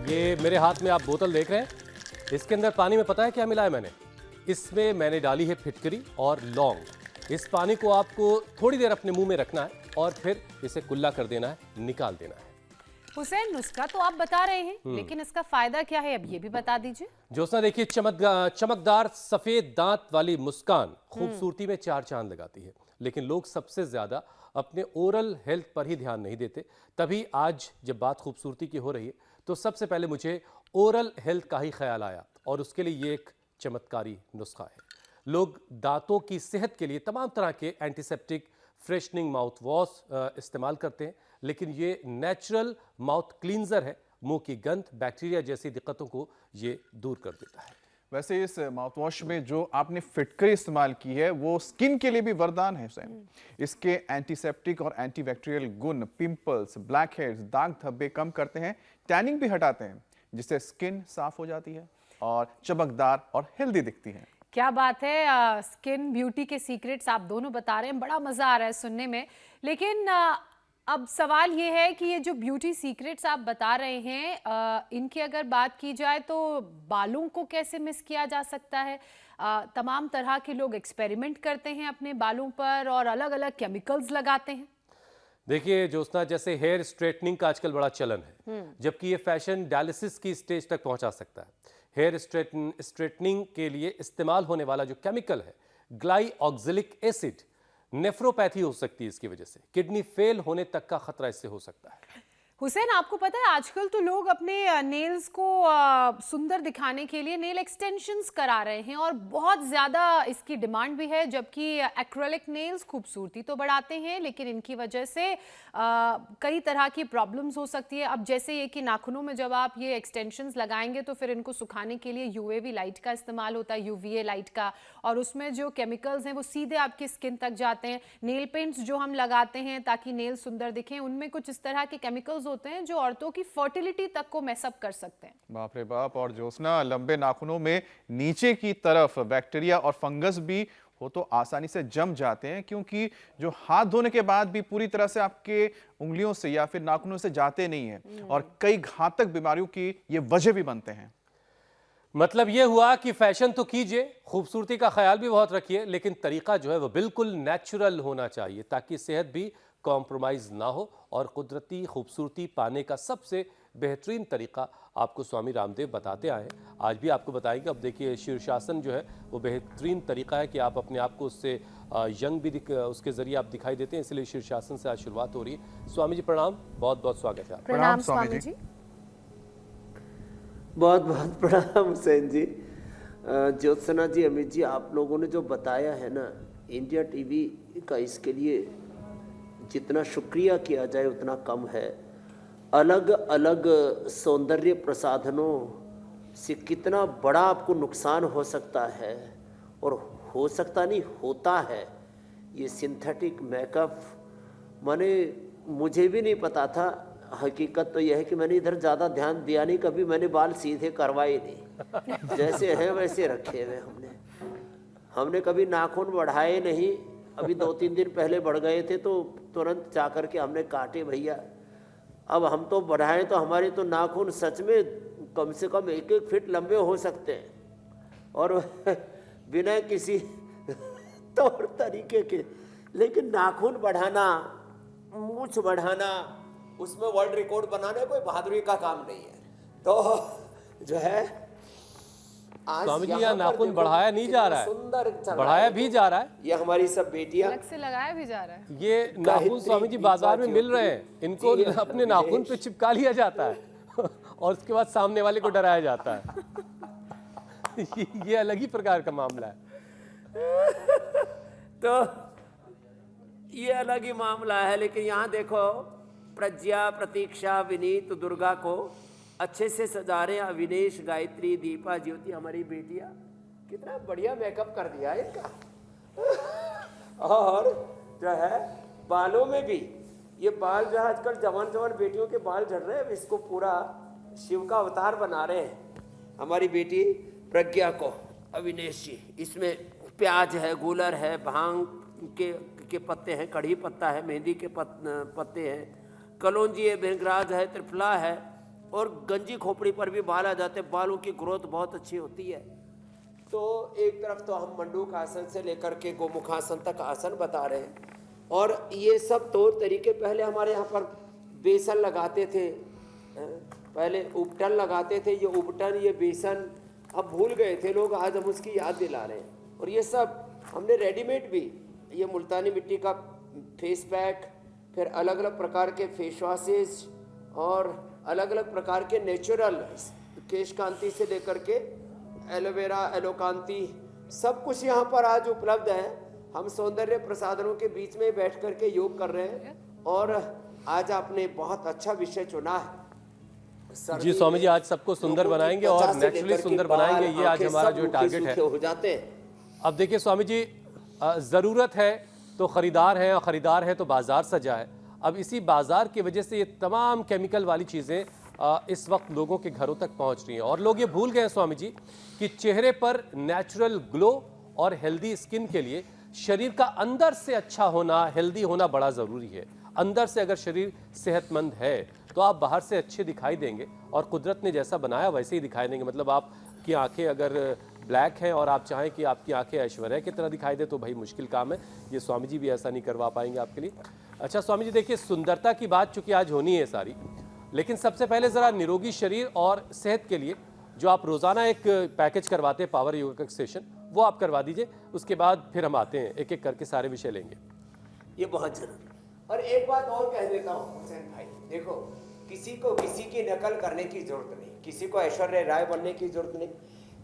ये मेरे हाथ में आप बोतल देख रहे हैं, इसके अंदर पानी में पता है क्या मिला है मैंने? इसमें मैंने डाली है फिटकरी और लौंग। इस पानी को आपको थोड़ी देर अपने मुंह में रखना है और फिर इसे कुल्ला कर देना है, निकाल देना है। हुसैन, नुस्खा तो आप बता रहे हैं, लेकिन इसका फायदा क्या है, अब ये भी बता दीजिए। ज्योत्सना देखिए, चमकदार सफेद दांत वाली मुस्कान खूबसूरती में चार चांद लगाती है, लेकिन लोग सबसे ज्यादा अपने ओरल हेल्थ पर ही ध्यान नहीं देते। तभी आज जब बात खूबसूरती की हो रही है तो सबसे पहले मुझे ओरल हेल्थ का ही ख्याल आया और उसके लिए ये एक चमत्कारी नुस्खा है। लोग दांतों की सेहत के लिए तमाम तरह के एंटीसेप्टिक, फ्रेशनिंग माउथ वॉश इस्तेमाल करते हैं, लेकिन ये नेचुरल माउथ क्लींजर है। मुंह की गंध, बैक्टीरिया जैसी दिक्कतों को ये दूर कर देता है। वैसे इस माउथ वॉश में जो आपने फिटकरी इस्तेमाल की है वो स्किन के लिए भी वरदान है हुसैन। इसके एंटीसेप्टिक और एंटीबैक्टीरियल गुण पिंपल्स, ब्लैक हेड्स, दाग धब्बे कम करते हैं, टैनिंग भी हटाते हैं, जिससे स्किन साफ हो जाती है और चमकदार और हेल्दी दिखती है। क्या बात है, स्किन ब्यूटी के सीक्रेट्स आप दोनों बता रहे हैं, बड़ा मजा आ रहा है सुनने में। लेकिन अब सवाल ये है कि ये जो ब्यूटी सीक्रेट्स आप बता रहे हैं, इनकी अगर बात की जाए तो बालों को कैसे मिस किया जा सकता है? तमाम तरह के लोग एक्सपेरिमेंट करते हैं अपने बालों पर और अलग अलग केमिकल्स लगाते हैं। देखिए ज्योत्सना, जैसे हेयर स्ट्रेटनिंग का आजकल बड़ा चलन है, जबकि ये फैशन डायलिसिस की स्टेज तक पहुंचा सकता है। हेयर स्ट्रेटनिंग के लिए इस्तेमाल होने वाला जो केमिकल है, ग्लाइऑक्सिलिक एसिड, नेफ्रोपैथी हो सकती है इसकी वजह से, किडनी फेल होने तक का खतरा इससे हो सकता है। हुसैन, आपको पता है आजकल तो लोग अपने नेल्स को सुंदर दिखाने के लिए नेल एक्सटेंशंस करा रहे हैं और बहुत ज़्यादा इसकी डिमांड भी है। जबकि एक्रेलिक नेल्स खूबसूरती तो बढ़ाते हैं, लेकिन इनकी वजह से कई तरह की प्रॉब्लम्स हो सकती है। अब जैसे ये कि नाखूनों में जब आप ये एक्सटेंशंस लगाएंगे तो फिर इनको सुखाने के लिए यूएवी लाइट का इस्तेमाल होता है, यूवीए लाइट का, और उसमें जो केमिकल्स हैं वो सीधे आपकी स्किन तक जाते हैं। नेल पेंट्स जो हम लगाते हैं ताकि नेल सुंदर दिखें, उनमें कुछ इस तरह के केमिकल्स होते हैं जो औरतों की फर्टिलिटी तक को मैसअप कर सकते हैं। बाप रे बाप। और ज्योत्सना, लंबे नाखूनों में नीचे की तरफ बैक्टीरिया और फंगस भी हो तो आसानी से जम जाते हैं, क्योंकि जो हाथ धोने के बाद भी पूरी तरह से आपके उंगलियों से या फिर नाखूनों से जाते नहीं है और कई घातक बीमारियों की ये वजह भी बनते हैं। मतलब ये हुआ कि फैशन तो कीजिए, खूबसूरती का ख्याल भी बहुत रखिए, लेकिन तरीका जो है वो बिल्कुल नेचुरल होना चाहिए ताकि सेहत भी कॉम्प्रोमाइज़ ना हो। और कुदरती खूबसूरती पाने का सबसे बेहतरीन तरीका आपको स्वामी रामदेव बताते आए हैं, आज भी आपको बताएंगे। अब देखिए, शीर्षासन जो है वो बेहतरीन तरीका है कि आप अपने आप को उससे यंग भी उसके जरिए आप दिखाई देते हैं, इसलिए शीर्षासन से आज शुरुआत हो रही है। स्वामी जी प्रणाम, बहुत बहुत स्वागत है। प्रणाम स्वामी जी। बहुत बहुत प्रणाम हुसैन जी। ज्योत्सना जी, अमित जी, आप लोगों ने जो बताया है ना, इंडिया टीवी का इसके लिए जितना शुक्रिया किया जाए उतना कम है। अलग अलग सौंदर्य प्रसाधनों से कितना बड़ा आपको नुकसान हो सकता है, और हो सकता नहीं, होता है। ये सिंथेटिक मेकअप, माने मुझे भी नहीं पता था। हकीकत तो यह है कि मैंने इधर ज़्यादा ध्यान दिया नहीं, कभी मैंने बाल सीधे करवाए नहीं, जैसे हैं वैसे रखे हुए हमने कभी नाखून बढ़ाए नहीं। अभी 2-3 दिन पहले बढ़ गए थे तो तुरंत जा कर के हमने काटे भैया। अब हम तो बढ़ाएं तो हमारे तो नाखून सच में कम से कम 1-1 फीट लंबे हो सकते हैं और बिना किसी तौर तरीके के। लेकिन नाखून बढ़ाना, मूंछ बढ़ाना, उसमें वर्ल्ड रिकॉर्ड बनाना कोई बहादुरी का काम नहीं है। तो जो है स्वामी जी, यहाँ नाखून बढ़ाया नहीं जा रहा है, सुंदर बढ़ाया भी जा रहा है। ये हमारी सब बेटियां अलग से लगाया भी जा रहा है। ये नाखून स्वामी जी बाजार में मिल रहे हैं, इनको अपने नाखून पे चिपका लिया जाता है और उसके बाद सामने वाले को डराया जाता है। ये अलग ही प्रकार का मामला है। तो ये अलग ही मामला है। लेकिन यहाँ देखो, प्रज्ञा, प्रतीक्षा, विनीत, दुर्गा को अच्छे से सजा रहे हैं। अविनेश, गायत्री, दीपा, ज्योति, हमारी बेटियां, कितना बढ़िया मेकअप कर दिया है इनका। और जो है बालों में भी, ये बाल जो है आजकल जवान जवान बेटियों के बाल झड़ रहे हैं, इसको पूरा शिव का अवतार बना रहे हैं। हमारी बेटी प्रज्ञा को, अविनेश जी, इसमें प्याज है, गूलर है, भांग के पत्ते हैं, कढ़ी पत्ता है, मेहंदी के पत्ते हैं, कलौंजी है, बेंगराज है, त्रिफला है, और गंजी खोपड़ी पर भी बाल आ जाते हैं, बालों की ग्रोथ बहुत अच्छी होती है। तो एक तरफ तो हम मंडूक आसन से लेकर के गोमुखासन तक आसन बता रहे हैं, और ये सब तौर तरीके पहले हमारे यहाँ पर बेसन लगाते थे, पहले उपटन लगाते थे, ये उपटन ये बेसन अब भूल गए थे लोग, आज हम उसकी याद दिला रहे हैं। और ये सब हमने रेडीमेड भी, ये मुल्तानी मिट्टी का फेस पैक, फिर अलग अलग प्रकार के फेस वॉशेज और अलग अलग प्रकार के नेचुरल केश कांति से लेकर के एलोवेरा एलोकांति सब कुछ यहाँ पर आज उपलब्ध है। हम सौंदर्य प्रसाधनों के बीच में बैठ करके योग कर रहे हैं, और आज आपने बहुत अच्छा विषय चुना है। जी स्वामी जी, आज सबको सुंदर बनाएंगे और नेचुरली सुंदर बनाएंगे, ये आज हमारा जो टारगेट है। हो जाते हैं। अब देखिए स्वामी जी, ज़रूरत है तो ख़रीदार है, और ख़रीदार है तो बाज़ार सजा है। अब इसी बाज़ार की वजह से ये तमाम केमिकल वाली चीज़ें इस वक्त लोगों के घरों तक पहुंच रही हैं, और लोग ये भूल गए हैं स्वामी जी कि चेहरे पर नेचुरल ग्लो और हेल्दी स्किन के लिए शरीर का अंदर से अच्छा होना, हेल्दी होना बड़ा ज़रूरी है। अंदर से अगर शरीर सेहतमंद है तो आप बाहर से अच्छे दिखाई देंगे, और कुदरत ने जैसा बनाया वैसे ही दिखाई देंगे। मतलब आपकी आंखें अगर ब्लैक हैं और आप चाहें कि आपकी आंखें ऐश्वर्या की तरह दिखाई दे तो भाई मुश्किल काम है, ये स्वामी जी भी ऐसा नहीं करवा पाएंगे आपके लिए। अच्छा स्वामी जी, देखिए सुंदरता की बात चूँकि आज होनी है सारी, लेकिन सबसे पहले ज़रा निरोगी शरीर और सेहत के लिए जो आप रोज़ाना एक पैकेज करवाते हैं पावर योगा का सेशन, वो आप करवा दीजिए। उसके बाद फिर हम आते हैं, एक एक करके सारे विषय लेंगे। ये बहुत जरूरी। और एक बात और कह देता हूँ हुसैन भाई, देखो किसी को किसी की नकल करने की जरूरत नहीं, किसी को ऐश्वर्या राय बनने की जरूरत नहीं,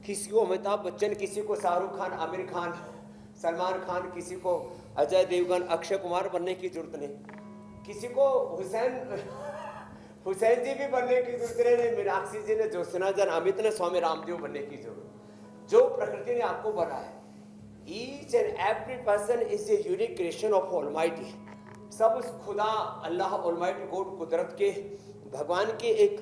किसी को अमिताभ बच्चन, किसी को शाहरुख खान, आमिर खान, सलमान खान, किसी को अजय देवगन, अक्षय कुमार बनने की जरूरत नहीं, किसी को हुसैन जी भी बनने की जरूरत नहीं, मीनाक्षी जी ने, ज्योत्सना जन, अमित ने, स्वामी रामदेव बनने की जरूरत। जो प्रकृति ने आपको बनाया, each and every person is a unique creation of almighty. सब उस खुदा अल्लाह ऑलमाइटी गॉड, कुदरत के भगवान की एक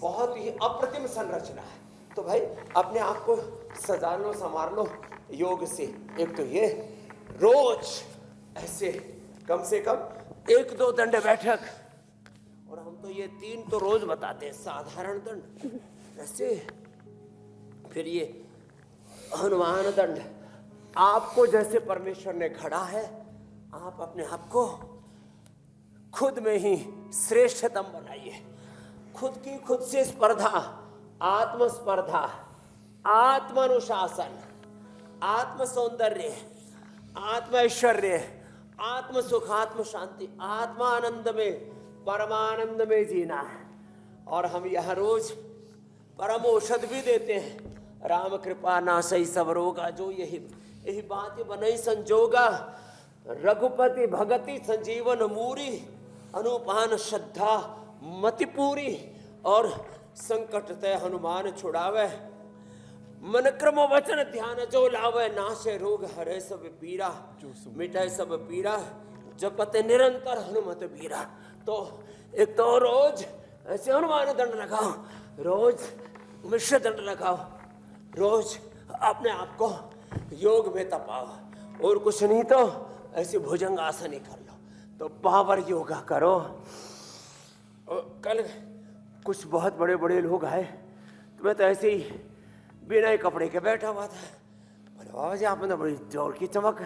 बहुत ही अप्रतिम संरचना है। तो भाई अपने आप को सजा लो, संवार लो योग से। एक तो ये रोज ऐसे कम से कम 1-2 दंड बैठक, और हम तो ये 3 तो रोज बताते हैं, साधारण दंड ऐसे, फिर ये हनुमान दंड। आपको जैसे परमेश्वर ने घड़ा है, आप अपने आप को खुद में ही श्रेष्ठतम बनाइए। खुद की खुद से स्पर्धा, आत्म स्पर्धा, आत्म अनुशासन, आत्म सौंदर्य, आत्म ऐश्वर्य, आत्म सुख, आत्म शांति, आत्मा आनंद में, परमानंद में जीना है। और हम यह रोज परम औषध भी देते हैं, राम कृपा नासई सब रोगा, जो यही बात बनई संजोगा, रघुपति भगति संजीवन मूरी, अनुपान श्रद्धा मति पूरी, और संकट तय हनुमान छुड़ावे, मन क्रम वचन ध्यान जो लावे, नाशे रोग हरे सब पीरा, मिटाए सब पीरा, जपते निरंतर हनुमत बीरा। तो एक तो रोज ऐसे हनुमान दंड लगाओ, रोज मिश्र दंड लगाओ, रोज अपने आप को योग में तपाओ, और कुछ नहीं तो ऐसे भुजंग आसन ही कर लो, तो पावर योगा करो। और कल कुछ बहुत बड़े बड़े लोग आए, तो मैं तो ऐसे ही बिना ही कपड़े के बैठा हुआ था। बोले बाबा जी आपने तो बड़ी जोर की चमक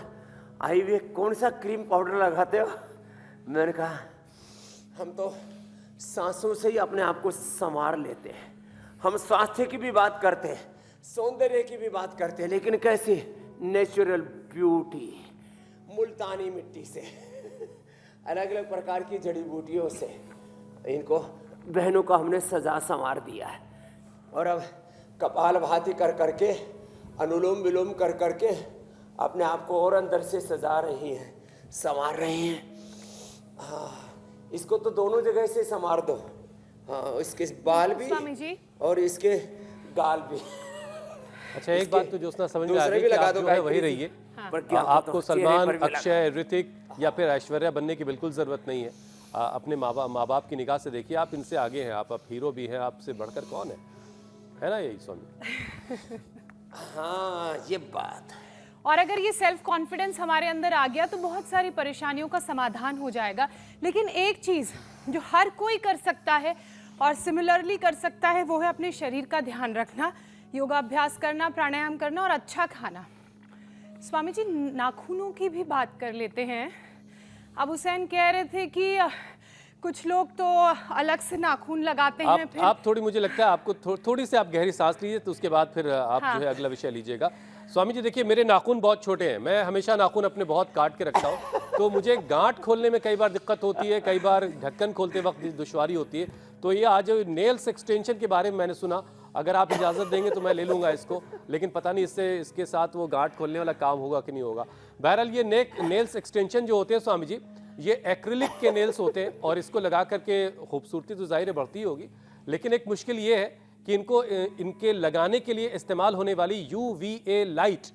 आई हुई है, कौन सा क्रीम पाउडर लगाते हो? मैंने कहा हम तो सांसों से ही अपने आप को संवार लेते हैं। हम स्वास्थ्य की भी बात करते हैं, सौंदर्य की भी बात करते हैं, लेकिन कैसे? नेचुरल ब्यूटी, मुल्तानी मिट्टी से, अलग अलग प्रकार की जड़ी बूटियों से इनको बहनों को हमने सजा संवार दिया है। और अब कपाल भाती कर करके, अनुलोम विलोम कर करके अपने आप को और अंदर से सजा रही हैं, संवार रही हैं। हाँ, इसको तो दोनों जगह से संवार दो। हाँ, इसके बाल भी और इसके गाल भी। अच्छा, एक बात तो ज्योत्सना समझ में आ गई कि आप जो है वही रहिए। आपको सलमान, अक्षय, ऋतिक या फिर ऐश्वर्या बनने की बिल्कुल जरूरत नहीं है। अपने माँ बाप की निगाह से देखिए, आप इनसे आगे हैं, आप हीरो भी हैं, आपसे बढ़कर कौन है ना? यही स्वामी। हाँ, ये बात है। और अगर ये सेल्फ कॉन्फिडेंस हमारे अंदर आ गया तो बहुत सारी परेशानियों का समाधान हो जाएगा। लेकिन एक चीज जो हर कोई कर सकता है और सिमिलरली कर सकता है वो है अपने शरीर का ध्यान रखना, योगाभ्यास करना, प्राणायाम करना और अच्छा खाना। स्वामी जी, नाखूनों की भी बात कर लेते हैं। अब हुसैन कह रहे थे कि कुछ लोग तो अलग से नाखून लगाते हैं। फिर आप थोड़ी, मुझे लगता है आपको थोड़ी सी आप गहरी सांस लीजिए, तो उसके बाद फिर आप हाँ। जो है अगला विषय लीजिएगा। स्वामी जी देखिए, मेरे नाखून बहुत छोटे हैं, मैं हमेशा नाखून अपने बहुत काट के रखता हूँ, तो मुझे गांठ खोलने में कई बार दिक्कत होती है, कई बार ढक्कन खोलते वक्त दुश्वारी होती है। तो ये आज नेल्स एक्सटेंशन के बारे में मैंने सुना, अगर आप इजाज़त देंगे तो मैं ले लूँगा इसको, लेकिन पता नहीं इससे इसके साथ वो गांठ खोलने वाला काम होगा कि नहीं होगा। बहरहाल ये नेल्स एक्सटेंशन जो होते हैं स्वामी जी, ये एक्रिलिक के नेल्स होते हैं और इसको लगा करके खूबसूरती तो ज़ाहिर है बढ़ती होगी, लेकिन एक मुश्किल ये है कि इनके लगाने के लिए इस्तेमाल होने वाली UVA लाइट,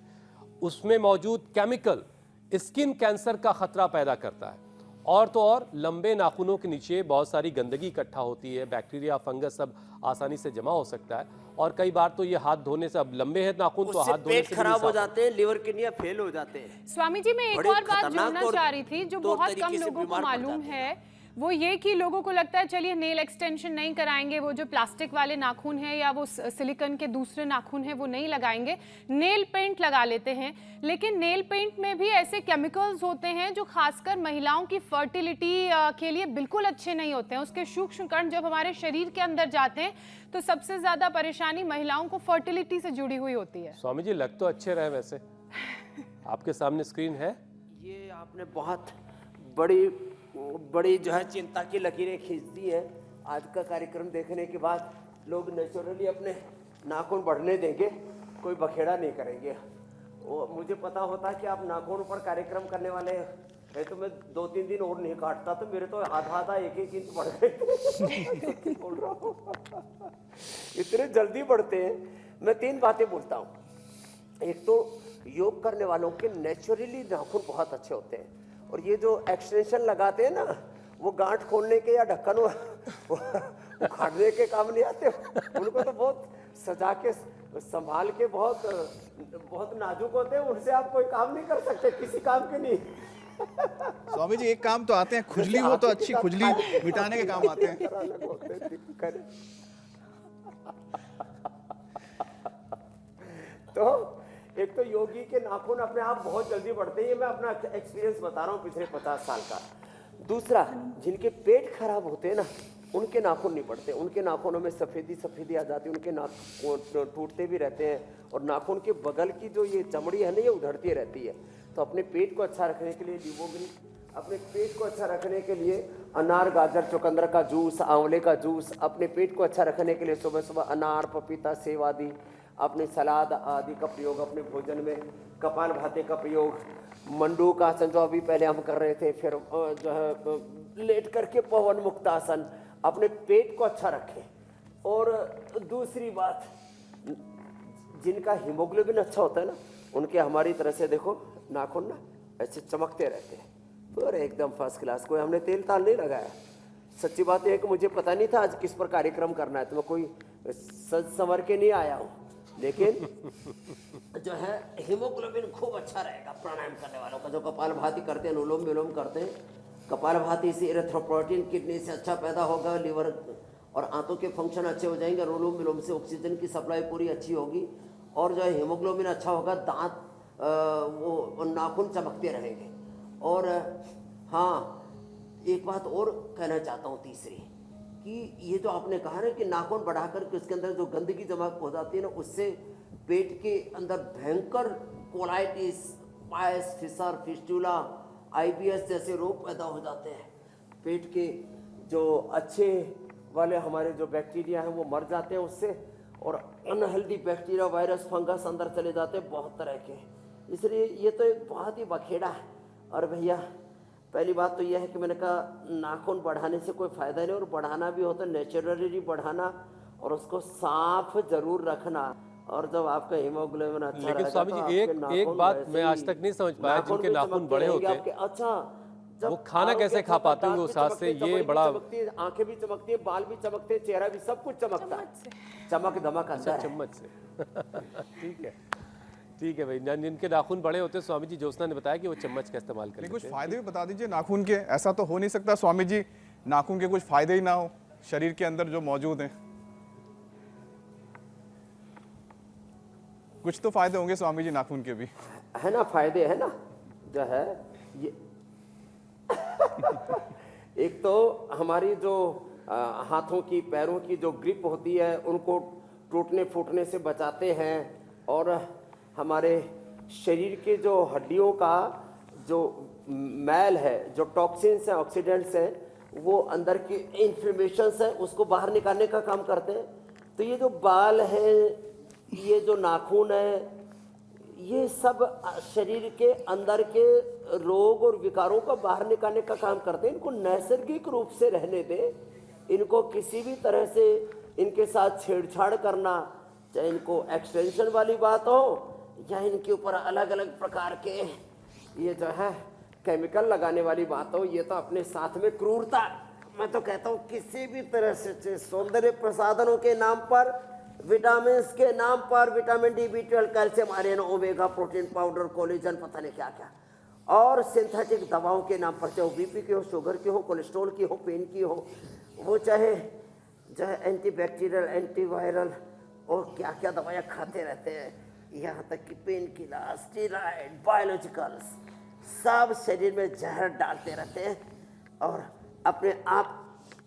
उसमें मौजूद केमिकल स्किन कैंसर का खतरा पैदा करता है। और तो और लंबे नाखूनों के नीचे बहुत सारी गंदगी इकट्ठा होती है, बैक्टीरिया, फंगस सब आसानी से जमा हो सकता है, और कई बार तो ये हाथ धोने से, अब लंबे हैं नाखून तो उससे हाथ धोने पेट से भी खराब नहीं हो साफ जाते हैं, लिवर किडनियां फेल हो जाते हैं। स्वामी जी, मैं एक बड़े और बात खतरनाक जोड़ना और चाह रही थी जो तौर बहुत तरीके कम से लोगों को बीमार पड़ मालूम जाते हैं। है, वो ये कि लोगों को लगता है चलिए नेल एक्सटेंशन नहीं कराएंगे, वो जो प्लास्टिक वाले नाखून है या वो सिलिकॉन के दूसरे नाखून है वो नहीं लगाएंगे, नेल पेंट लगा लेते हैं। लेकिन नेल पेंट में भी ऐसे केमिकल्स होते हैं जो खासकर महिलाओं की फर्टिलिटी के लिए बिल्कुल अच्छे नहीं होते हैं। उसके सूक्ष्म कण जब हमारे शरीर के अंदर जाते हैं तो सबसे ज्यादा परेशानी महिलाओं को फर्टिलिटी से जुड़ी हुई होती है। स्वामी जी लग तो अच्छे रहे वैसे, आपके सामने स्क्रीन है। ये आपने बहुत बड़ी बड़ी जो है चिंता की लकीरें खींच दी है। आज का कार्यक्रम देखने के बाद लोग नेचुरली अपने नाखून बढ़ने देंगे, कोई बखेड़ा नहीं करेंगे। वो मुझे पता होता कि आप नाखून पर कार्यक्रम करने वाले हैं तो मैं 2-3 दिन और नहीं काटता, तो मेरे तो आधा 1-1 इंच बढ़ गए। बोल रहा हूँ इतने जल्दी बढ़ते हैं। मैं 3 बातें बोलता हूँ। एक तो योग करने वालों के नेचुरली नाखून बहुत अच्छे होते हैं, और ये जो एक्सटेंशन लगाते हैं ना, वो गांठ खोलने के या ढक्कन उखाड़ने के काम नहीं आते। उनको तो बहुत सजा के संभाल के बहुत नाजुक होते हैं, उनसे आप कोई काम नहीं कर सकते, किसी काम के नहीं। स्वामी जी एक काम तो आते हैं, खुजली हो तो अच्छी खुजली मिटाने के काम आते हैं। तो एक तो योगी के नाखून अपने आप बहुत जल्दी बढ़ते हैं, मैं अपना एक्सपीरियंस बता रहा हूँ पिछले 50 साल का। दूसरा, जिनके पेट खराब होते हैं ना, उनके नाखून नहीं बढ़ते, उनके नाखूनों में सफेदी आ जाती है, उनके नाखून टूटते भी रहते हैं, और नाखून के बगल की जो ये चमड़ी है ना, ये उधड़ती रहती है। तो अपने पेट को अच्छा रखने के लिए लिवोग्री, अपने पेट को अच्छा रखने के लिए अनार, गाजर, चुकंदर का जूस, आंवले का जूस, अपने पेट को अच्छा रखने के लिए सुबह सुबह अनार, पपीता, सेब आदि, अपने सलाद आदि का प्रयोग अपने भोजन में, कपाल भाती का प्रयोग, मंडू का आसन जो अभी पहले हम कर रहे थे, फिर जो है लेट करके पवन मुक्त आसन, अपने पेट को अच्छा रखें। और दूसरी बात, जिनका हीमोग्लोबिन अच्छा होता है ना, उनके हमारी तरह से देखो नाखून ना ऐसे चमकते रहते हैं, पूरे एकदम फर्स्ट क्लास। कोई हमने तेल ताल नहीं लगाया। सच्ची बात यह है कि मुझे पता नहीं था आज किस पर कार्यक्रम करना है, तो मैं कोई सज संवर के नहीं आया हूँ, लेकिन जो है हीमोग्लोबिन खूब अच्छा रहेगा प्राणायाम करने वालों का। जो कपालभाति करते हैं, अनुलोम विलोम करते हैं, कपालभाति से इरेथ्रोपोइटिन किडनी से अच्छा पैदा होगा, लिवर और आंतों के फंक्शन अच्छे हो जाएंगे, अनुलोम विलोम से ऑक्सीजन की सप्लाई पूरी अच्छी होगी, और जो है हीमोग्लोबिन अच्छा होगा, दांत वो नाखून चमकते रहेंगे। और हाँ, एक बात और कहना चाहता हूँ तीसरी, कि ये जो आपने कहा ना कि नाखून बढ़ा करके उसके अंदर जो गंदगी जमा हो जाती है ना, उससे पेट के अंदर भयंकर कोलाइटिस, पायस, फिसर, फिस्टुला, IBS जैसे रोग पैदा हो जाते हैं। पेट के जो अच्छे वाले हमारे जो बैक्टीरिया हैं वो मर जाते हैं उससे, और अनहेल्दी बैक्टीरिया, वायरस, फंगस अंदर चले जाते हैं बहुत तरह के। इसलिए ये तो एक बहुत ही बखेड़ा है। और भैया पहली बात तो यह है कि मैंने कहा नाखून बढ़ाने से कोई फ़ायदा नहीं, और बढ़ाना भी हो तो नेचुरली बढ़ाना, और उसको साफ जरूर रखना। और जब आपका हीमोग्लोबिन अच्छा लेकिन रहेगा स्वामी तो जी आपके एक नाखून बात वैसे मैं आज ही तक नहीं समझ पाया, नाखून जिनके भी नाखून चमकते बड़े रहेंगे होते आपके। अच्छा, जब वो खाना आरोग्य कैसे के खा साथ पाते होंगे दांत उस भी हाथ से, चमकते, ये चमड़ी भी बड़ा चमकती है, आंखें भी चमकती है, बाल भी चमकते हैं, चेहरा भी, सब कुछ चमकता है, चमक धमक आता है। चम्मच से ठीक है भाई। जिनके नाखून बड़े होते हैं, स्वामी जी ज्योत्सना ने बताया कि वो चम्मच का इस्तेमाल कर कुछ लेते हैं। फायदे भी बता दीजिए नाखून के। ऐसा तो हो नहीं सकता स्वामी जी नाखून के कुछ फायदे ही ना हो। शरीर के अंदर जो मौजूद हैं। कुछ तो फायदे होंगे स्वामी जी नाखून के भी, है ना, फायदे है ना, जो है ये एक तो हमारी जो हाथों की पैरों की जो ग्रिप होती है उनको टूटने फूटने से बचाते हैं, और हमारे शरीर के जो हड्डियों का जो मैल है, जो टॉक्सिन्स हैं, ऑक्सीडेंट्स हैं, वो अंदर की इन्फ्लेमेशंस है उसको बाहर निकालने का काम करते हैं। तो ये जो बाल है, ये जो नाखून है, ये सब शरीर के अंदर के रोग और विकारों को बाहर निकालने का काम करते हैं। इनको नैसर्गिक रूप से रहने दें, इनको किसी भी तरह से इनके साथ छेड़छाड़ करना, चाहे इनको एक्सटेंशन वाली बात हो या इनके ऊपर अलग अलग प्रकार के ये जो है केमिकल लगाने वाली बात हो, ये तो अपने साथ में क्रूरता। मैं तो कहता हूँ किसी भी तरह से सौंदर्य प्रसाधनों के नाम पर, विटामिन के नाम पर, vitamin D, B12, calcium, iron, omega, protein powder, collagen, पता नहीं क्या क्या, और सिंथेटिक दवाओं के नाम पर, चाहे वो बीपी की हो, शुगर की हो, कोलेस्ट्रॉल की हो, पेन की हो, वो चाहे एंटीबैक्टीरियल, एंटीवायरल और क्या क्या दवाइयाँ खाते रहते हैं, यहाँ तक कि पेन किलर, स्टेरॉइड, बायोलॉजिकल्स, सब शरीर में जहर डालते रहते हैं और अपने आप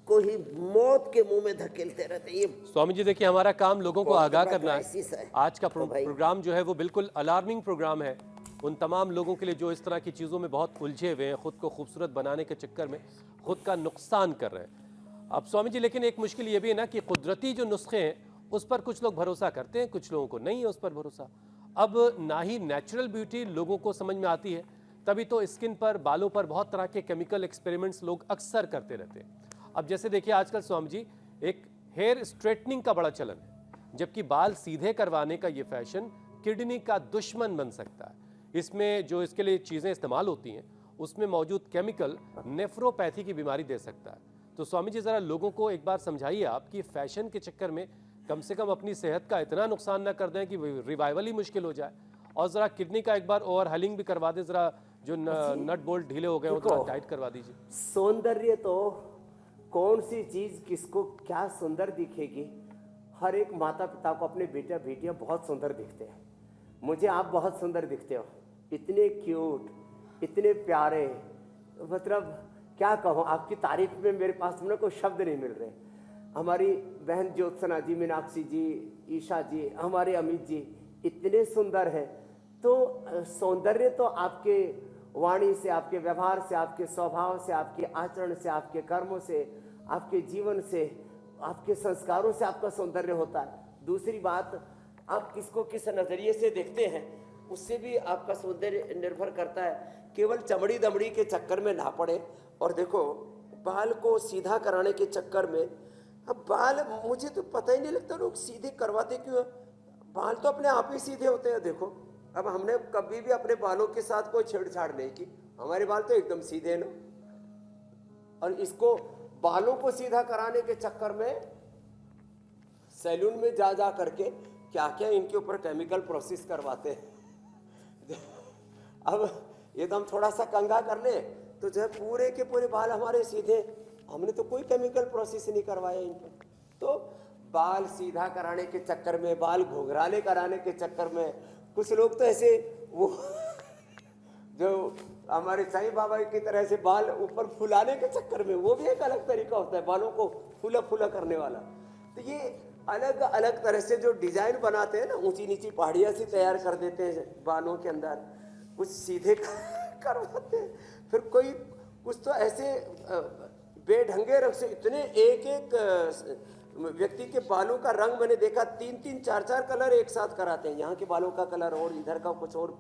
को ही मौत के मुंह में धकेलते रहते हैं। ये स्वामी जी देखिए, हमारा काम लोगों को बहुत आगाह बड़ा करना क्राइसिस है। है। आज का तो भाई- प्रोग्राम जो है वो बिल्कुल अलार्मिंग प्रोग्राम है उन तमाम लोगों के लिए जो इस तरह की चीज़ों में बहुत उलझे हुए हैं, खुद को खूबसूरत बनाने के चक्कर में खुद का नुकसान कर रहे हैं। अब स्वामी जी, लेकिन एक मुश्किल ये भी है ना कि कुदरती जो नुस्खे हैं उस पर कुछ लोग भरोसा करते हैं, कुछ लोगों को नहीं है उस पर भरोसा। अब ना ही नेचुरल ब्यूटी लोगों को समझ में आती है, तभी तो स्किन पर, बालों पर बहुत तरह के केमिकल एक्सपेरिमेंट्स लोग अक्सर करते रहते हैं। अब जैसे देखिए, आजकल स्वामी जी एक हेयर स्ट्रेटनिंग का बड़ा चलन है, जबकि बाल सीधे करवाने का ये फैशन किडनी का दुश्मन बन सकता है। इसमें जो इसके लिए चीज़ें इस्तेमाल होती हैं उसमें मौजूद केमिकल नेफ्रोपैथी की बीमारी दे सकता है। तो स्वामी जी ज़रा लोगों को एक बार समझाइए आप कि फैशन के चक्कर में कम से कम अपनी सेहत का इतना नुकसान ना कर दें कि रिवाइवल ही मुश्किल हो जाए, और ज़रा किडनी का एक बार ओवर हलिंग भी करवा दें, ज़रा जो नट बोल्ट ढीले हो गए हो तो टाइट करवा दीजिए। सौंदर्य तो कौन सी चीज किसको क्या सुंदर दिखेगी, हर एक माता पिता को अपने बेटा बेटियां बहुत सुंदर दिखते हैं। मुझे आप बहुत सुंदर दिखते हो, इतने क्यूट, इतने प्यारे, मतलब क्या कहूँ, आपकी तारीफ में मेरे पास में कोई शब्द नहीं मिल रहे। हमारी बहन ज्योत्सना जी, मीनाक्षी जी, ईशा जी, हमारे अमित जी इतने सुंदर हैं। तो सौंदर्य तो आपके वाणी से, आपके व्यवहार से, आपके स्वभाव से, आपके आचरण से, आपके कर्मों से, आपके जीवन से, आपके संस्कारों से आपका सौंदर्य होता है। दूसरी बात, आप किसको किस नज़रिए से देखते हैं उससे भी आपका सौंदर्य निर्भर करता है। केवल चमड़ी दमड़ी के चक्कर में ना पड़े। और देखो, बाल को सीधा कराने के चक्कर में, अब बाल मुझे तो पता ही नहीं लगता लोग सीधे करवाते क्यों। बाल तो अपने आप ही सीधे होते हैं। देखो, अब हमने कभी भी अपने बालों के साथ कोई छेड़छाड़ नहीं की, हमारे बाल तो एकदम सीधे हैं ना। और इसको बालों को सीधा कराने के चक्कर में सैलून में जा जा करके क्या क्या इनके ऊपर केमिकल प्रोसेस करवाते हैं। अब ये तो हम थोड़ा सा कंघा कर ले तो जो है पूरे के पूरे बाल हमारे सीधे, हमने तो कोई केमिकल प्रोसेस नहीं करवाया इन पर। तो बाल सीधा कराने के चक्कर में, बाल घुंघराले कराने के चक्कर में, कुछ लोग तो ऐसे वो जो हमारे साईं बाबा की तरह से बाल ऊपर फुलाने के चक्कर में, वो भी एक अलग तरीका होता है बालों को फूला फूला करने वाला। तो ये अलग अलग तरह से जो डिजाइन बनाते हैं ना, ऊंची नीची पहाड़ियाँ सी तैयार कर देते हैं बालों के अंदर, कुछ सीधे करवाते हैं। फिर कोई कुछ तो ऐसे बेढंगे रंग से, इतने एक एक व्यक्ति के बालों का रंग मैंने देखा 3-3, 4-4 कलर एक साथ कराते हैं। यहाँ के बालों का कलर और इधर का कुछ और,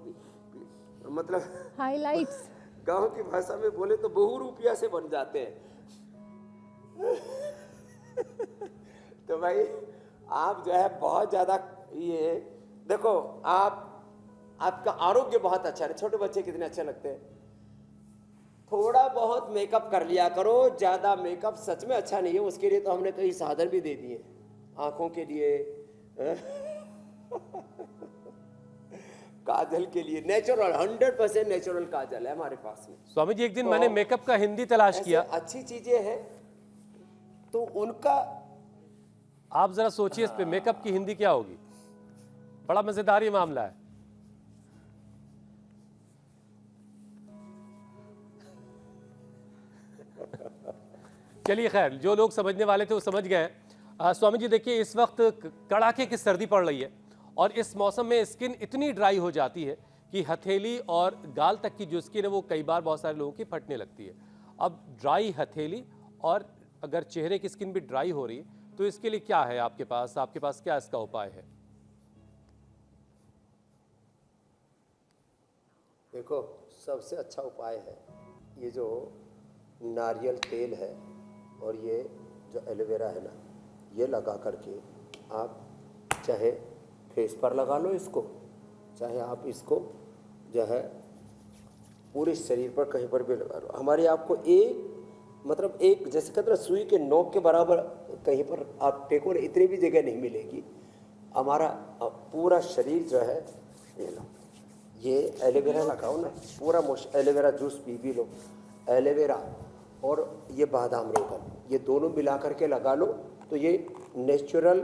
मतलब हाइलाइट्स। गांव की भाषा में बोले तो बहुरूपिया से बन जाते हैं। तो भाई आप जो है बहुत ज्यादा ये देखो, आपका आरोग्य बहुत अच्छा है। छोटे बच्चे कितने अच्छे लगते हैं। थोड़ा बहुत मेकअप कर लिया करो, ज्यादा मेकअप सच में अच्छा नहीं है। उसके लिए तो हमने कई साधन भी दे दिए आंखों के लिए, काजल के लिए नेचुरल, 100% नेचुरल काजल है हमारे पास में। स्वामी जी, एक दिन मैंने मेकअप का हिंदी तलाश किया, अच्छी चीजें हैं। तो उनका आप जरा सोचिए इस पे मेकअप की हिंदी क्या होगी। बड़ा मजेदार ये मामला है। चलिए खैर, जो लोग समझने वाले थे वो समझ गए। स्वामी जी देखिए, इस वक्त कड़ाके की सर्दी पड़ रही है और इस मौसम में स्किन इतनी ड्राई हो जाती है कि हथेली और गाल तक की जो स्किन है वो कई बार बहुत सारे लोगों की फटने लगती है। अब ड्राई हथेली और अगर चेहरे की स्किन भी ड्राई हो रही है तो इसके लिए क्या है आपके पास क्या इसका उपाय है? देखो, सबसे अच्छा उपाय है ये जो नारियल तेल है और ये जो एलोवेरा है ना, ये लगा करके आप चाहे फेस पर लगा लो इसको, चाहे आप इसको जो है पूरे शरीर पर कहीं पर भी लगा लो। हमारी आपको एक जैसे कहते हैं सुई के नोक के बराबर कहीं पर आप टेको, इतनी भी जगह नहीं मिलेगी। हमारा पूरा शरीर जो है, ये लो, ये एलोवेरा लगाओ ना, पूरा एलोवेरा जूस पी भी लो, एलोवेरा और ये बादाम रोगन, ये दोनों मिला करके लगा लो तो ये नेचुरल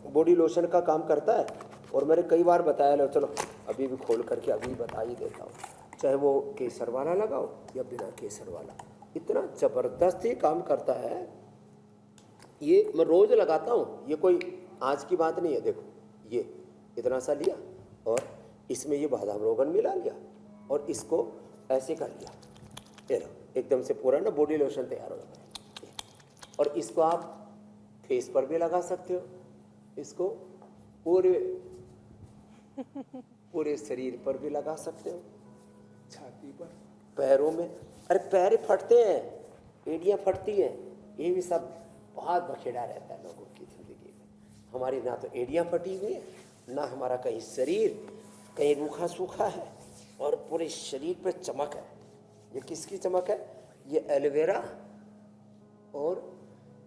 बॉडी लोशन का काम करता है। और मैंने कई बार बताया लो, चलो अभी भी खोल करके अभी बता ही देता हूँ। चाहे वो केसर वाला लगाओ या बिना केसर वाला, इतना ज़बरदस्त ये काम करता है। ये मैं रोज़ लगाता हूँ, ये कोई आज की बात नहीं है। देखो ये इतना सा लिया और इसमें ये बादाम रोगन मिला लिया और इसको ऐसे कर लिया, ये लो, एकदम से पूरा ना बॉडी लोशन तैयार हो जाता है। और इसको आप फेस पर भी लगा सकते हो, इसको पूरे शरीर पर भी लगा सकते हो, छाती पर, पैरों में। अरे पैर फटते हैं, एड़ियाँ फटती हैं, ये भी सब बहुत बखेड़ा रहता है लोगों की ज़िंदगी में। हमारी ना तो एड़ियाँ फटी हुई हैं, ना हमारा कहीं शरीर कहीं रूखा सूखा है, और पूरे शरीर पे चमक है। ये किसकी चमक है? ये एलोवेरा और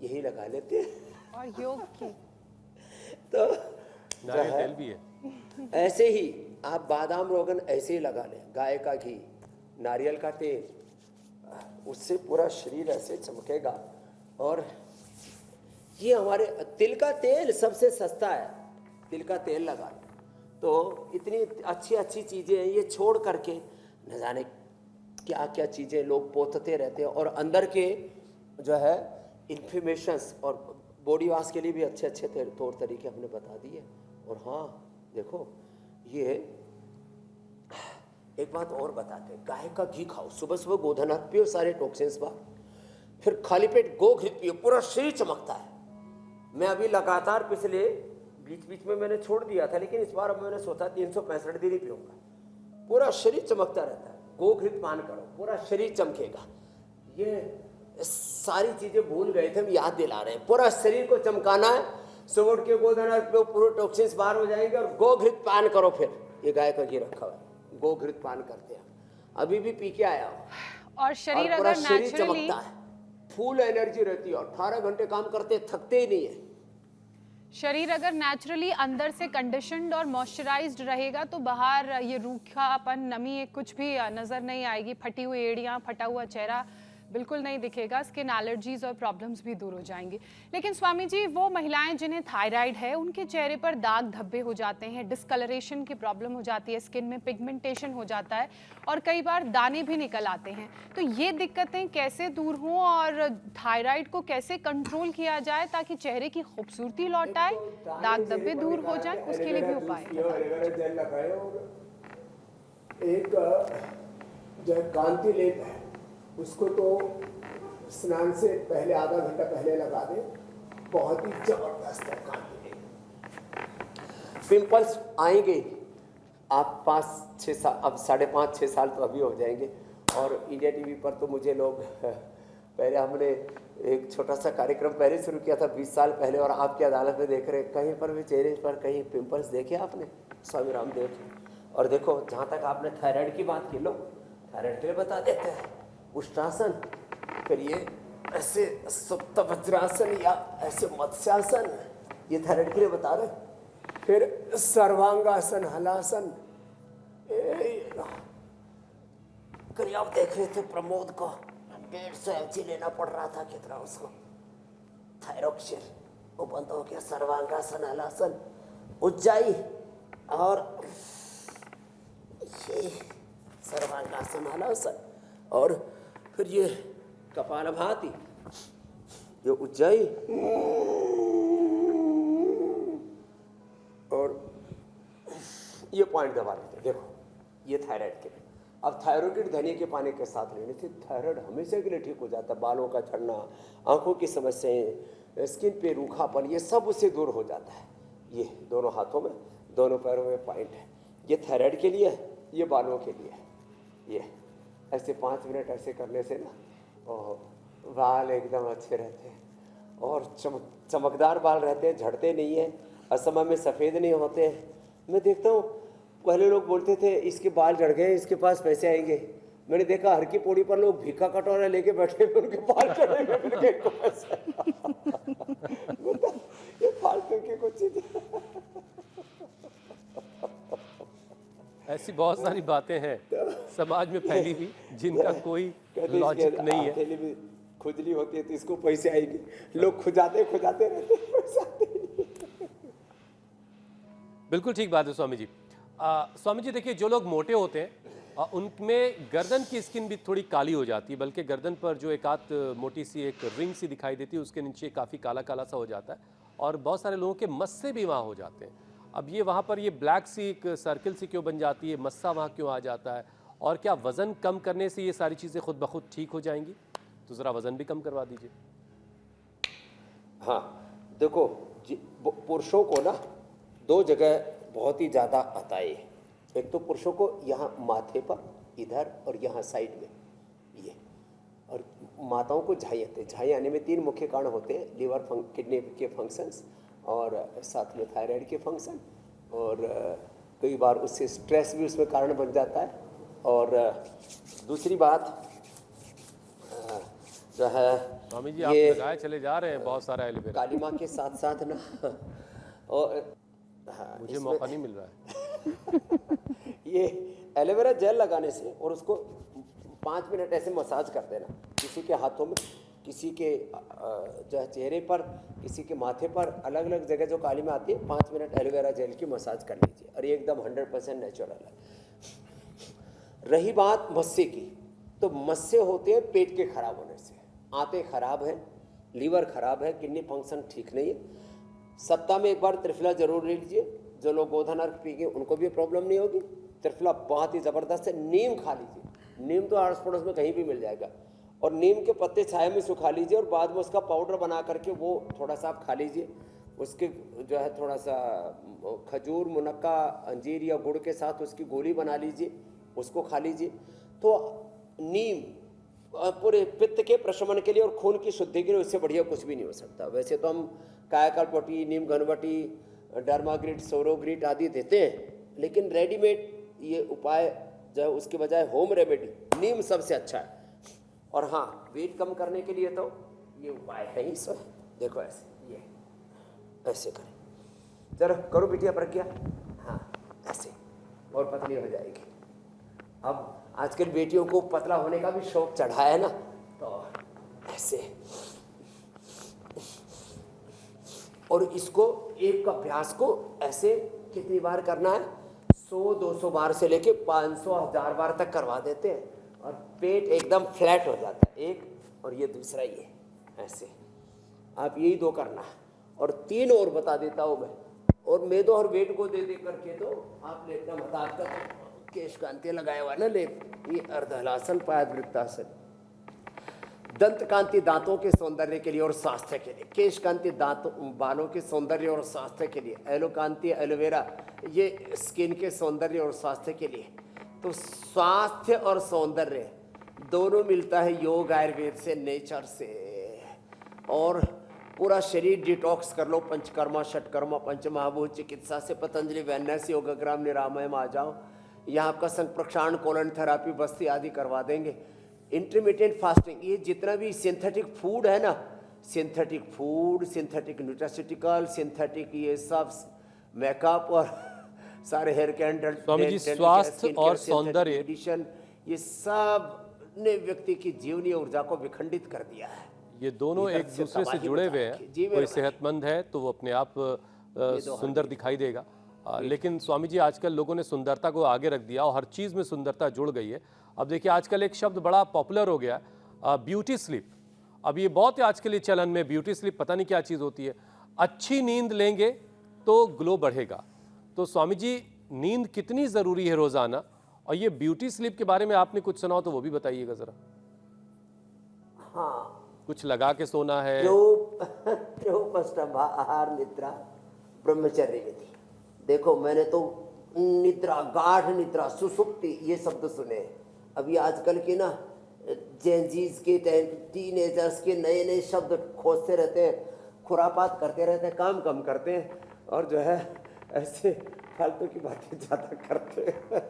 यही लगा लेते हैं और योग की। तो नारियल तेल भी है। ऐसे ही आप बादाम रोगन ऐसे ही लगा लें, गाय का घी, नारियल का तेल, उससे पूरा शरीर ऐसे चमकेगा। और ये हमारे तिल का तेल सबसे सस्ता है, तिल का तेल लगा लें तो इतनी अच्छी अच्छी चीज़ें हैं। ये छोड़ करके न जाने क्या क्या चीज़ें लोग पोतते रहते हैं, और अंदर के जो है इन्फॉर्मेशंस और बॉडी वॉश के लिए भी अच्छे अच्छे तौर तरीके हमने बता दिए। और हाँ देखो, ये एक बात और बताते हैं, गाय का घी खाओ, सुबह सुबह गोधन पियो, सारे टॉक्सिन्स बाहर, फिर खाली पेट गो घी पियो, पूरा शरीर चमकता है। मैं अभी लगातार पिछले बीच बीच में मैंने छोड़ दिया था, लेकिन इस बार अब मैंने सोचा 365 दिन ही पीऊंगा, पूरा शरीर चमकता रहता है। गो घृत पान करो, पूरा शरीर चमकेगा। ये सारी चीजें भूल गए थे, हम याद दिला रहे हैं। पूरा शरीर को चमकाना है, सुबह उठ के गोधन पे पूरे टॉक्सिन्स बाहर हो जाएंगे। और गो घृत पान करो, फिर ये गाय का घी रखा हुआ है, गो घृत पान करते हैं, अभी भी पी के आया हूँ। और शरीर पूरा अगर शरीर नेचुरली चमकता है, फुल एनर्जी रहती है, 18 घंटे काम करते, थकते ही नहीं है। शरीर अगर नेचुरली अंदर से कंडीशनड और मॉइस्चराइज्ड रहेगा तो बाहर ये रूखापन, नमी, कुछ भी नजर नहीं आएगी। फटी हुई एड़ियाँ, फटा हुआ चेहरा बिल्कुल नहीं दिखेगा। स्किन एलर्जीज और प्रॉब्लम्स भी दूर हो जाएंगी। लेकिन स्वामी जी, वो महिलाएं जिन्हें थायराइड है, उनके चेहरे पर दाग धब्बे हो जाते हैं, डिस्कलरेशन की प्रॉब्लम हो जाती है, स्किन में पिगमेंटेशन हो जाता है और कई बार दाने भी निकल आते हैं। तो ये दिक्कतें कैसे दूर हों और थायराइड को कैसे कंट्रोल किया जाए ताकि चेहरे की खूबसूरती लौट आए, दाग धब्बे दूर हो जाए, उसके लिए भी उपाय एक जो कांति लेप है, उसको तो स्नान से पहले आधा घंटा पहले लगा दे, बहुत ही जबरदस्त है कांति लेप। पिंपल्स आएंगे आप 5-6 साल, अब 5.5-6 साल तो अभी हो जाएंगे। और इंडिया टीवी पर तो मुझे लोग, पहले हमने एक छोटा सा कार्यक्रम पहले शुरू किया था 20 साल पहले, और आपकी अदालत में देख रहे, कहीं पर भी चेहरे पर कहीं पिंपल्स देखे आपने? स्वामी रामदेव। और देखो, जहाँ तक आपने थायराइड की बात की, लो थायराइड के लिए बता देते हैं उष्टासन, फिर ये ऐसे सुप्त वज्रासन या ऐसे मत्स्यासन, ये थायराइड के लिए बता रहे। फिर सर्वांगासन, हलासन, आप देख रहे थे प्रमोद को 150 mg लेना पड़ रहा था, कितना उसको, थायरोक्सिन वो बंद हो गया, सर्वांगासन, हलासन, उज्जाई और ये सर्वांगासन, हलासन और फिर ये कपालभाति, ये उज्जाई और ये पॉइंट दबा देते। देखो ये थायराइड के लिए। अब थायरोइड धनिया के पानी के साथ लेने से थायराइड हमेशा के लिए ठीक हो जाता है। बालों का झड़ना, आंखों की समस्याएं, स्किन पे रूखापन, ये सब उससे दूर हो जाता है। ये दोनों हाथों में, दोनों पैरों में पॉइंट है। ये थायराइड के लिए है, ये बालों के लिए है। ये ऐसे 5 मिनट ऐसे करने से ना बाल एकदम अच्छे रहते हैं और चमकदार बाल रहते हैं, झड़ते नहीं हैं, असमय में सफ़ेद नहीं होते हैं। मैं देखता हूँ पहले लोग बोलते थे इसके बाल झड़ गए, इसके पास पैसे आएंगे। मैंने देखा हर की पौड़ी पर लोग भीखा कटोरा लेके बैठे हुए, उनके बाल झड़ेंगे, उनके इनको पैसे। ये फालतू की कुछ चीज़। ऐसी बहुत सारी बातें हैं समाज में फैली हुई जिनका कोई लॉजिक नहीं है। हथेली में खुजली होती है तो इसको पैसे आएंगे, लोग खुजाते खुजाते रहते हैं, पैसे आते नहीं। बिल्कुल ठीक बात है स्वामी जी। स्वामी जी देखिए, जो लोग मोटे होते हैं उनमें गर्दन की स्किन भी थोड़ी काली हो जाती है, बल्कि गर्दन पर जो एक आध मोटी सी एक रिंग सी दिखाई देती है उसके नीचे काफ़ी काला काला सा हो जाता है और बहुत सारे लोगों के मस्से भी वहाँ हो जाते हैं। अब ये वहाँ पर ये ब्लैक सी एक सर्किल सी क्यों बन जाती है, मस्सा वहाँ क्यों आ जाता है, और क्या वज़न कम करने से ये सारी चीज़ें खुद ब खुद ठीक हो जाएंगी? तो ज़रा वज़न भी कम करवा दीजिए। हाँ देखो पुरुषों को ना 2 जगह बहुत ही ज़्यादा आता है। एक तो पुरुषों को यहाँ माथे पर इधर और यहाँ साइड में ये, और माताओं को झाई आते हैं। झाई आने में 3 मुख्य कारण होते हैं, लिवर किडनी के फंक्शंस और साथ में थायराइड के फंक्शन, और कई बार उससे स्ट्रेस भी उसमें कारण बन जाता है। और दूसरी बात जो है, स्वामी जी आप लगाए चले जा रहे हैं बहुत सारा एलोवेरा। काली माँ के साथ साथ ना और हाँ, मुझे मौका नहीं मिल रहा है। ये एलोवेरा जेल लगाने से और उसको 5 मिनट ऐसे मसाज कर देना, किसी के हाथों में, किसी के जो है चेहरे पर, किसी के माथे पर, अलग अलग जगह जो काली में आती है, 5 मिनट एलोवेरा जेल की मसाज कर लीजिए और ये एकदम 100% नेचुरल है। रही बात मस्से की, तो मस्से होते हैं पेट के खराब होने से। आंतें खराब हैं, लीवर खराब है, किडनी फंक्शन ठीक नहीं है। सप्ताह में 1 बार त्रिफला जरूर ले लीजिए। जो लोग गोधन अर्घ पिएंगे उनको भी प्रॉब्लम नहीं होगी। त्रिफला बहुत ही ज़बरदस्त है। नीम खा लीजिए, नीम तो आस पड़ोस में कहीं भी मिल जाएगा, और नीम के पत्ते छाया में सुखा लीजिए और बाद में उसका पाउडर बना करके वो थोड़ा सा आप खा लीजिए। उसके जो है थोड़ा सा खजूर, मुनक्का, अंजीर या गुड़ के साथ उसकी गोली बना लीजिए, उसको खा लीजिए। तो नीम पूरे पित्त के प्रशमन के लिए और खून की शुद्धि के लिए उससे बढ़िया कुछ भी नहीं हो सकता। वैसे तो हम कायाकल्पवटी, नीम घनवटी, डर्माग्रिट, सोरोग्रिट आदि देते हैं, लेकिन रेडीमेड ये उपाय जो है उसके बजाय होम रेमेडी नीम सबसे अच्छा है। और हाँ, वेट कम करने के लिए तो ये उपाय है ही सब। देखो ऐसे, ये ऐसे करें, जरा करो बिटिया प्रज्ञा, हाँ ऐसे, और पतली हो जाएगी। अब आजकल बेटियों को पतला होने का भी शौक चढ़ा है ना, तो ऐसे, और इसको एक अभ्यास को ऐसे कितनी बार करना है, 100-200 बार से लेके 500-1000 बार तक करवा देते हैं और पेट एकदम फ्लैट हो जाता है। एक, और ये दूसरा ये ऐसे, आप यही 2 करना है। और 3 और बता देता हूँ मैं, और मेदो और वेट को दे करके तो आप लेटना मत। आपका केश कांति लगाया हुआ ना लेप, ये अर्धहलासन, पादवृत्तासन, दंत कांति दांतों के सौंदर्य के लिए और स्वास्थ्य के लिए, केश कांति दांतों बालों के सौंदर्य और स्वास्थ्य के लिए, एलो कांति एलोवेरा ये स्किन के सौंदर्य और स्वास्थ्य के लिए। तो स्वास्थ्य और सौंदर्य दोनों मिलता है योग आयुर्वेद से, नेचर से। और पूरा शरीर डिटॉक्स कर लो, पंचकर्मा, षटकर्मा, पंचमहाभूत चिकित्सा से, पतंजलि वैन्यास योगग्राम निरामय में आ जाओ। यहाँ आपका संप्रक्षारण, कोलन थेरापी, बस्ती आदि करवा देंगे। इंटरमीडिएट फास्टिंग, ये जितना भी सिंथेटिक फूड है ना, synthetic food, synthetic nutraceutical, synthetic ये सब मेकअप और सारे हेयर कैंडल, स्वामी जी स्वास्थ्य और सौंदर्य एडिशन, ये सब ने व्यक्ति की जीवनी ऊर्जा को विखंडित कर दिया है। ये दोनों भीतर एक से दूसरे से तबाही जुड़े मचा हुए रखी है। हैं। जी, मेरे कोई भाई। सेहतमंद है तो वो अपने आप सुंदर दिखाई देगा। लेकिन स्वामी जी आजकल लोगों ने सुंदरता को आगे रख दिया और हर चीज़ में सुंदरता जुड़ गई है। अब देखिए आजकल एक शब्द बड़ा पॉपुलर हो गया है, ब्यूटी स्लीप। अब ये बहुत है आज के लिए चलन में, ब्यूटी स्लीप पता नहीं क्या चीज़ होती है। अच्छी नींद लेंगे तो ग्लो बढ़ेगा। तो स्वामी जी नींद कितनी ज़रूरी है रोज़ाना, और ये ब्यूटी स्लीप के बारे में आपने कुछ सुना हो तो वो भी बताइएगा ज़रा। हाँ, कुछ लगा के सोना है? त्रयोपष्टम आहार निद्रा ब्रह्मचर्य विधि। देखो मैंने तो निद्रा, गाढ़ निद्रा, सुसुप्ति ये शब्द सुने हैं। अभी आजकल के ना जेंजीज के टीनेजर्स के नए नए शब्द खोजते रहते हैं, खुरापात करते रहते हैं, काम कम करते हैं और जो है ऐसे फालतू की बातें ज़्यादा करते हैं।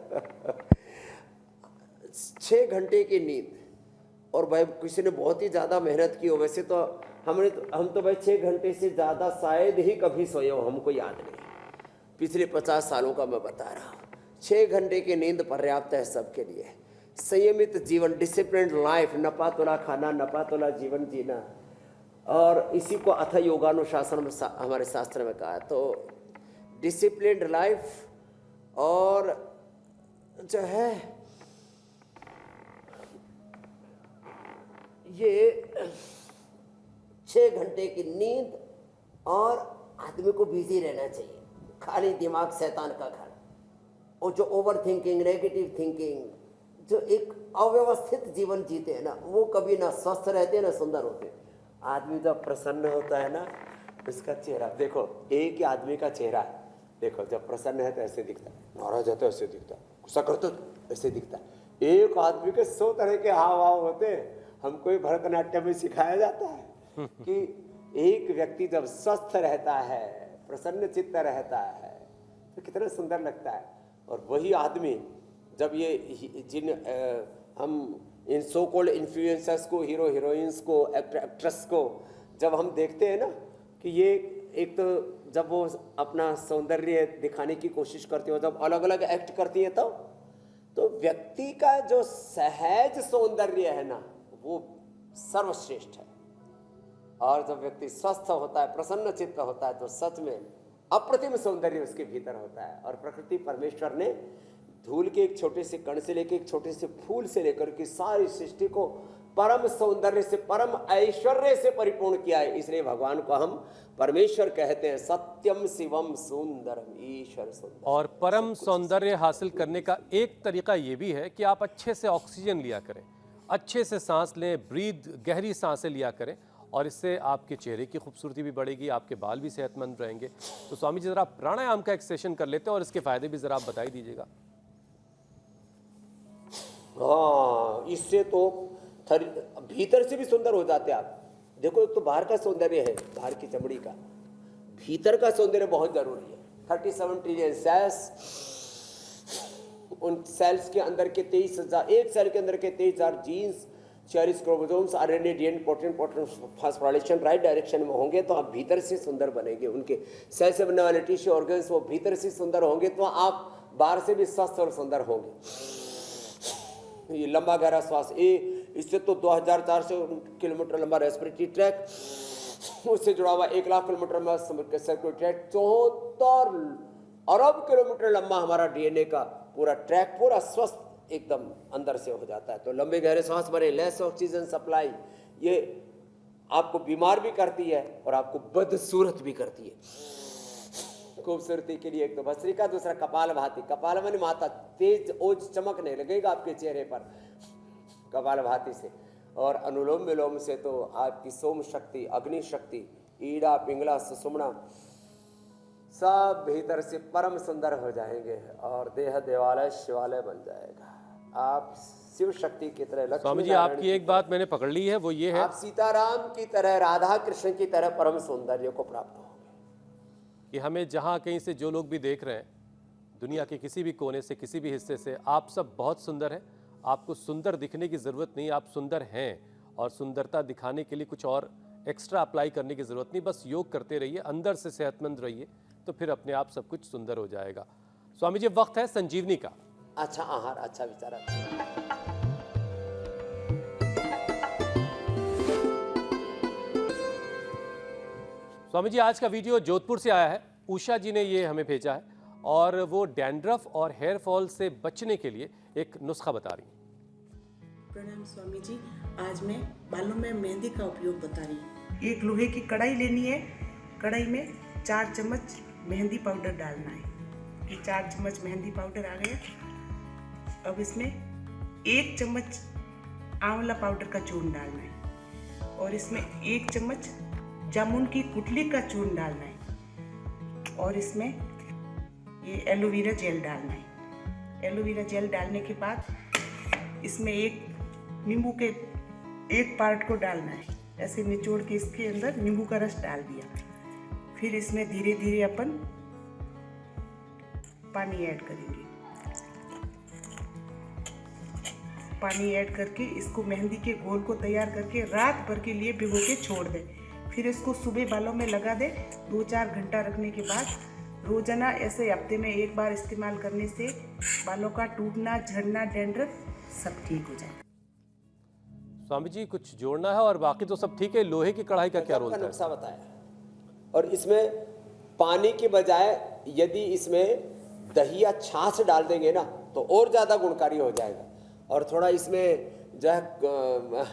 6 घंटे की नींद, और भाई किसी ने बहुत ही ज़्यादा मेहनत की हो, वैसे तो हम तो भाई 6 घंटे से ज़्यादा शायद ही कभी सोए हो, हमको याद नहीं। पिछले 50 सालों का मैं बता रहा हूँ। 6 घंटे की नींद पर्याप्त है सबके लिए। संयमित जीवन, डिसिप्लिन्ड लाइफ, नपा तोला खाना, नपा तोला जीवन जीना, और इसी को अथ योगानुशासन में हमारे शास्त्र में कहा है। तो डिसिप्लिन्ड लाइफ और जो है ये 6 घंटे की नींद, और आदमी को बिजी रहना चाहिए। खाली दिमाग शैतान का घर, और जो ओवर थिंकिंग, नेगेटिव थिंकिंग, जो एक अव्यवस्थित जीवन जीते हैं ना, वो कभी ना स्वस्थ रहते हैं ना सुंदर होते हैं। आदमी जब प्रसन्न होता है ना, उसका चेहरा देखो, एक ही आदमी का चेहरा है, देखो जब प्रसन्न है तो ऐसे दिखता है, नाराज है तो ऐसे दिखता है, गुस्सा करते तो ऐसे दिखता है। एक आदमी के 100 तरह के हाव भाव होते हैं। हमको भरतनाट्यम में सिखाया जाता है कि एक व्यक्ति जब स्वस्थ रहता है, प्रसन्न चित्त रहता है, तो कितना सुंदर लगता है। और वही आदमी जब ये हम इन सो कॉल्ड इन्फ्लुएंसर्स को, हीरो हीरोइंस को, एक्ट्रेस को जब हम देखते हैं ना कि ये एक तो जब वो अपना सौंदर्य दिखाने की कोशिश करती हो, जब अलग अलग एक्ट करती है, तो व्यक्ति का जो सहज सौंदर्य है ना, वो सर्वश्रेष्ठ है। और जब व्यक्ति स्वस्थ होता है, प्रसन्न चित्त होता है, तो सच में अप्रतिम सौंदर्य उसके भीतर होता है। और प्रकृति परमेश्वर ने धूल के एक छोटे से कण से लेकर, एक छोटे से फूल से लेकर के सारी सृष्टि को परम सौंदर्य से, परम ऐश्वर्य से परिपूर्ण किया है। इसलिए भगवान को हम परमेश्वर कहते हैं। सत्यम शिवम सुंदरम, ईश्वर सुंदर। और परम सौंदर्य हासिल करने का एक तरीका ये भी है कि आप अच्छे से ऑक्सीजन लिया करें, अच्छे से सांस लें, ब्रीद, गहरी सांसें लिया करें, और इससे आपके चेहरे की खूबसूरती भी बढ़ेगी, आपके बाल भी सेहतमंद रहेंगे। तो स्वामी जी ज़रा प्राणायाम का एक सेशन कर लेते हैं और इसके फ़ायदे भी ज़रा आप बताई दीजिएगा। हाँ, इससे तो भीतर से भी सुंदर हो जाते आप। देखो, एक तो बाहर का सौंदर्य है, बाहर की चमड़ी का, भीतर का सौंदर्य बहुत जरूरी है। 37 ट्रिलियन सेल्स, उन सेल्स के अंदर के 23,000, एक सेल के अंदर के 23,000 genes, 40 chromosomes, RNA, DNA, protein phosphorylation right direction में होंगे तो आप भीतर से सुंदर बनेंगे। उनके सेल से बनने वाले टिश्यू ऑर्गन्स वो भीतर से सुंदर होंगे तो आप बाहर से भी स्वस्थ और सुंदर होंगे। ये लंबा गहरा श्वास, इससे तो 2400 किलोमीटर लंबा रेस्पिरेटरी ट्रैक, उससे जुड़ा हुआ 1 लाख किलोमीटर लंबा सर्कुलर ट्रैक, 74 अरब किलोमीटर लंबा हमारा डीएनए का पूरा ट्रैक, पूरा स्वस्थ एकदम अंदर से हो जाता है। तो लंबे गहरे सांस भरे, लेस ऑक्सीजन सप्लाई, ये आपको बीमार भी करती है और आपको बदसूरत भी करती है। खूबसूरती के लिए एक तो भस्त्रिका, दूसरा कपालभाति। कपाल माता, तेज ओज चमकने लगेगा आपके चेहरे पर कपालभाति से। और अनुलोम विलोम से तो आपकी सोम शक्ति, अग्नि शक्ति, ईड़ा, पिंगला, सुषुम्ना सब भीतर से परम सुंदर हो जाएंगे और देह देवालय शिवालय बन जाएगा। आप शिव शक्ति की तरह, स्वामी जी आपकी एक बात मैंने पकड़ ली है, वो ये है आप सीताराम की तरह, राधा कृष्ण की तरह परम सौंदर्य को प्राप्त होंगे। कि हमें जहाँ कहीं से जो लोग भी देख रहे हैं, दुनिया के किसी भी कोने से, किसी भी हिस्से से, आप सब बहुत सुंदर हैं। आपको सुंदर दिखने की ज़रूरत नहीं, आप सुंदर हैं। और सुंदरता दिखाने के लिए कुछ और एक्स्ट्रा अप्लाई करने की ज़रूरत नहीं, बस योग करते रहिए, अंदर से सेहतमंद रहिए, तो फिर अपने आप सब कुछ सुंदर हो जाएगा। स्वामी जी वक्त है संजीवनी का। अच्छा आहार, अच्छा विचार, अच्छा। स्वामी जी, आज का वीडियो जोधपुर से आया है। उषा जी ने ये हमें भेजा है और वो डैंड्रफ और हेयर फॉल से बचने के लिए एक नुस्खा बता रही हैं। प्रणाम स्वामी जी। आज मैं बालों में मेहंदी का उपयोग बता रही हूँ। एक लोहे की कढ़ाई लेनी है। कढ़ाई में 4 चम्मच मेहंदी पाउडर डालना है। ये 4 चम्मच मेहंदी पाउडर आ गया। अब इसमें 1 चम्मच आंवला पाउडर का चूर्ण डालना है और इसमें 1 चम्मच जामुन की गुठली का चूर्ण डालना है और इसमें ये एलोवेरा जेल डालना है। एलोवेरा जेल डालने के बाद इसमें एक नींबू के 1 पार्ट को डालना है। ऐसे निचोड़ के इसके अंदर नींबू का रस डाल दिया। फिर इसमें धीरे धीरे अपन पानी ऐड करेंगे। पानी ऐड करके इसको मेहंदी के घोल को तैयार करके रात भर के लिए भिगो के छोड़ दें। फिर इसको सुबह बालों में लगा दें। 2-4 घंटा रखने के बाद रोजाना ऐसे हफ्ते में 1 बार इस्तेमाल करने से बालों का टूटना, झड़ना, डैंड्रफ सब ठीक हो जाए। स्वामी जी, कुछ जोड़ना है और बाकी तो सब ठीक है। लोहे की कढ़ाई का क्या रोल था? नुस्खा बताया। और इसमें पानी के बजाय यदि इसमें दही या छाछ डाल देंगे ना तो और ज़्यादा गुणकारी हो जाएगा। और थोड़ा इसमें जो है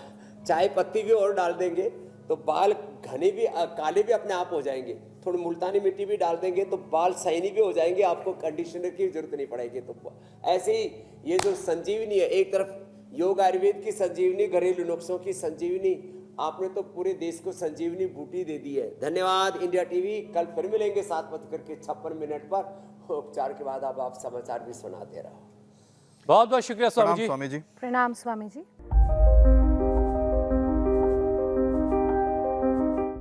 चाय पत्ती भी और डाल देंगे तो बाल घने भी, काले भी अपने आप हो जाएंगे। थोड़ी मुल्तानी मिट्टी भी डाल देंगे तो बाल शाइनी भी हो जाएंगे। आपको कंडीशनर की जरूरत नहीं पड़ेगी। तो ऐसे ही ये जो संजीवनी है, एक तरफ योग आयुर्वेद की संजीवनी, घरेलू नुस्खों की संजीवनी, आपने तो पूरे देश को संजीवनी बूटी दे दी है। धन्यवाद इंडिया टीवी। कल फिर मिलेंगे 7:56 पर। उपचार के बाद आप समाचार भी सुनाते रहो। बहुत बहुत शुक्रिया स्वामी जी। स्वामी जी। प्रणाम स्वामी जी।